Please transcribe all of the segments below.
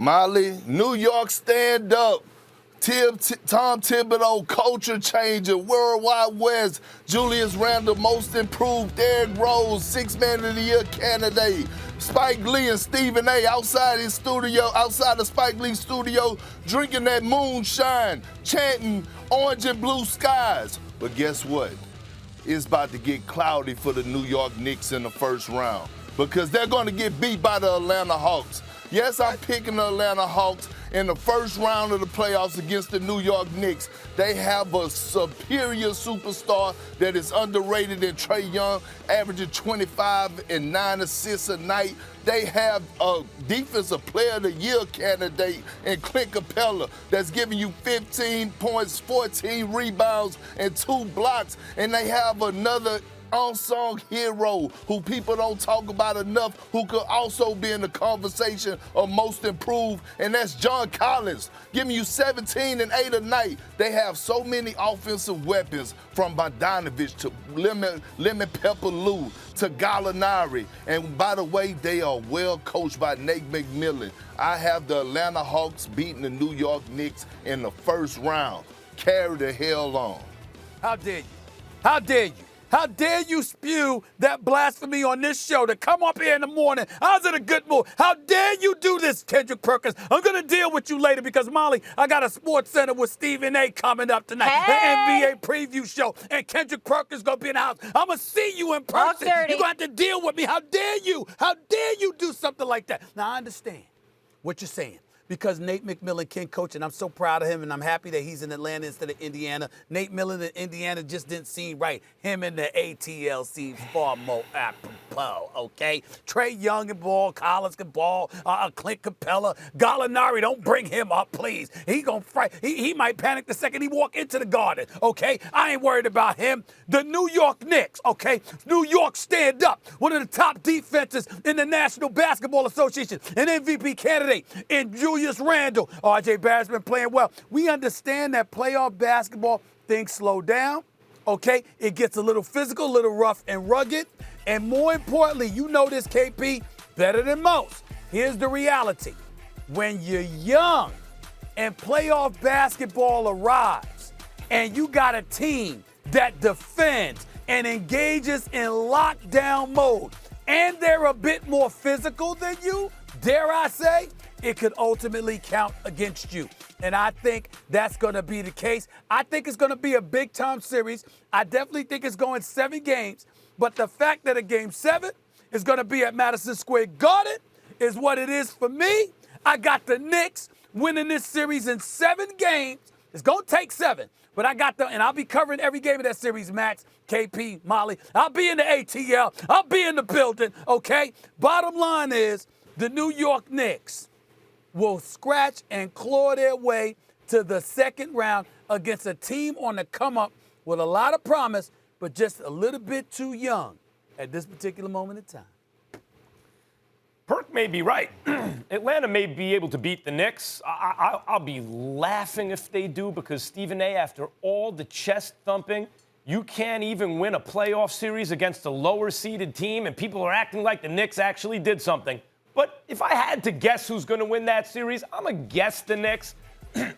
Molly, New York stand up. Tom Thibodeau, culture changer, Worldwide West, Julius Randle, most improved, Derrick Rose, 6th Man of the Year candidate, Spike Lee and Stephen A. outside the Spike Lee studio, drinking that moonshine, chanting orange and blue skies. But guess what? It's about to get cloudy for the New York Knicks in the first round because they're going to get beat by the Atlanta Hawks. Yes, I'm picking the Atlanta Hawks in the first round of the playoffs against the New York Knicks. They have a superior superstar that is underrated in Trae Young, averaging 25 and 9 assists a night. They have a Defensive Player of the Year candidate in Clint Capella that's giving you 15 points, 14 rebounds, and 2 blocks. And they have another unsung hero who people don't talk about enough, who could also be in the conversation of most improved, and that's John Collins, giving you 17 and 8 a night. They have so many offensive weapons, from Bogdanovich to Lemon Pepper Lou to Gallinari. And by the way, they are well coached by Nate McMillan. I have the Atlanta Hawks beating the New York Knicks in the first round. Carry the hell on. How dare you? How dare you? How dare you spew that blasphemy on this show to come up here in the morning? I was in a good mood. How dare you do this, Kendrick Perkins? I'm going to deal with you later because, Molly, I got a Sports Center with Stephen A. coming up tonight. Hey. The NBA preview show. And Kendrick Perkins going to be in the house. I'm going to see you in person. You're going to have to deal with me. How dare you? How dare you do something like that? Now, I understand what you're saying, because Nate McMillan can coach, and I'm so proud of him, and I'm happy that he's in Atlanta instead of Indiana. Nate McMillan in Indiana just didn't seem right. Him in the ATL seems far more apropos, okay? Trae Young can ball, Collins can ball, Clint Capella, Gallinari, don't bring him up, please. He might panic the second he walk into the Garden, okay? I ain't worried about him. The New York Knicks, okay? New York stand up. One of the top defenses in the National Basketball Association, an MVP candidate in Julius Randle. R.J. Barrett's been playing well. We understand that playoff basketball, things slow down, okay? It gets a little physical, a little rough and rugged. And more importantly, you know this, KP, better than most. Here's the reality. When you're young and playoff basketball arrives and you got a team that defends and engages in lockdown mode, and they're a bit more physical than you, dare I say, it could ultimately count against you. And I think that's going to be the case. I think it's going to be a big-time series. I definitely think it's going 7 games. But the fact that a Game 7 is going to be at Madison Square Garden is what it is for me. I got the Knicks winning this series in 7 games. It's going to take 7. But I got and I'll be covering every game of that series, Max, KP, Molly. I'll be in the ATL. I'll be in the building, okay? Bottom line is the New York Knicks will scratch and claw their way to the second round against a team on the come-up with a lot of promise, but just a little bit too young at this particular moment in time. Perk may be right. Atlanta may be able to beat the Knicks. I'll be laughing if they do, because Stephen A., after all the chest thumping, you can't even win a playoff series against a lower-seeded team, and people are acting like the Knicks actually did something. But if I had to guess who's going to win that series, I'm going to guess the Knicks.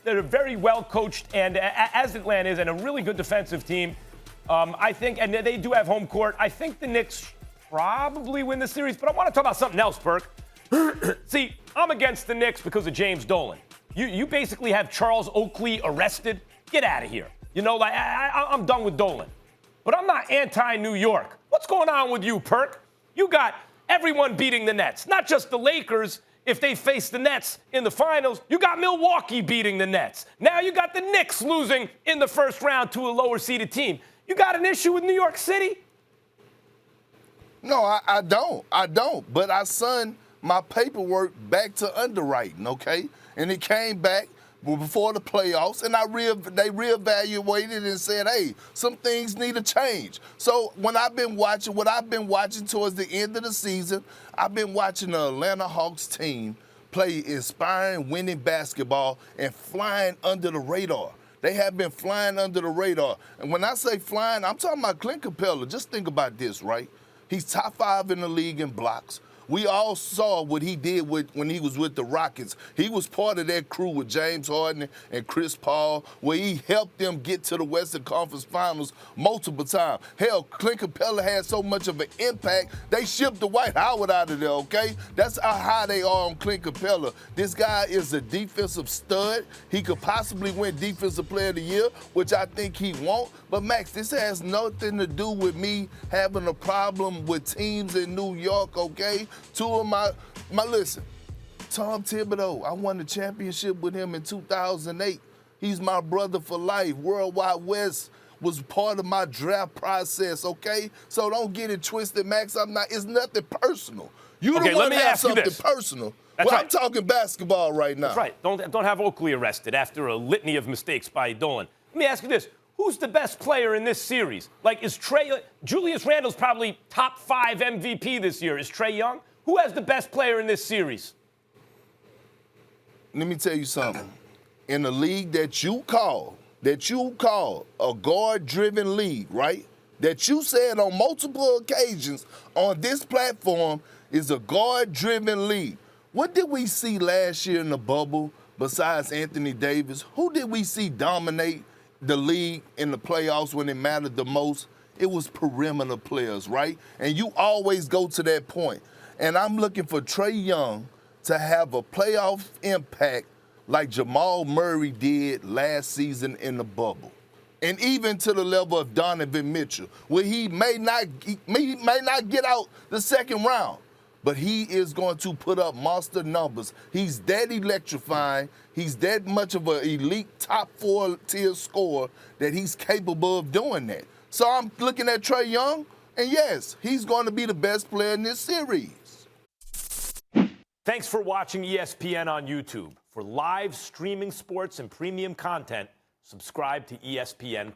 They're a very well-coached, and as Atlanta is, and a really good defensive team. I think, and they do have home court, I think the Knicks probably win the series. But I want to talk about something else, Perk. See, I'm against the Knicks because of James Dolan. You basically have Charles Oakley arrested. Get out of here. You know, like I'm done with Dolan. But I'm not anti-New York. What's going on with you, Perk? You got everyone beating the Nets, not just the Lakers. If they face the Nets in the finals, you got Milwaukee beating the Nets. Now you got the Knicks losing in the first round to a lower-seeded team. You got an issue with New York City? No, I don't. But I sent my paperwork back to underwriting, okay? And it came back before the playoffs, and they reevaluated and said, hey, some things need to change. So what I've been watching towards the end of the season, I've been watching the Atlanta Hawks team play inspiring, winning basketball and flying under the radar. They have been flying under the radar. And when I say flying, I'm talking about Clint Capella. Just think about this, right? He's top 5 in the league in blocks. We all saw what he did when he was with the Rockets. He was part of that crew with James Harden and Chris Paul, where he helped them get to the Western Conference Finals multiple times. Hell, Clint Capella had so much of an impact, they shipped Dwight Howard out of there, okay? That's how high they are on Clint Capella. This guy is a defensive stud. He could possibly win Defensive Player of the Year, which I think he won't. But, Max, this has nothing to do with me having a problem with teams in New York, okay? Two of my listen, Tom Thibodeau, I won the championship with him in 2008. He's my brother for life. Worldwide West was part of my draft process, okay? So don't get it twisted, Max. It's nothing personal. You don't want to have something personal. That's right. I'm talking basketball right now. That's right. Don't have Oakley arrested after a litany of mistakes by Dolan. Let me ask you this. Who's the best player in this series? Like, Julius Randle's probably top 5 MVP this year. Is Trae Young? Who has the best player in this series? Let me tell you something. In the league that you call a guard-driven league, right? That you said on multiple occasions on this platform is a guard-driven league. What did we see last year in the bubble besides Anthony Davis? Who did we see dominate the league in the playoffs when it mattered the most? It was perimeter players, right? And you always go to that point. And I'm looking for Trae Young to have a playoff impact like Jamal Murray did last season in the bubble. And even to the level of Donovan Mitchell, where he may not get out the second round, but he is going to put up monster numbers. He's that electrifying. He's that much of an elite top 4-tier scorer that he's capable of doing that. So I'm looking at Trae Young, and yes, he's going to be the best player in this series. Thanks for watching ESPN on YouTube. For live streaming sports and premium content, subscribe to ESPN+.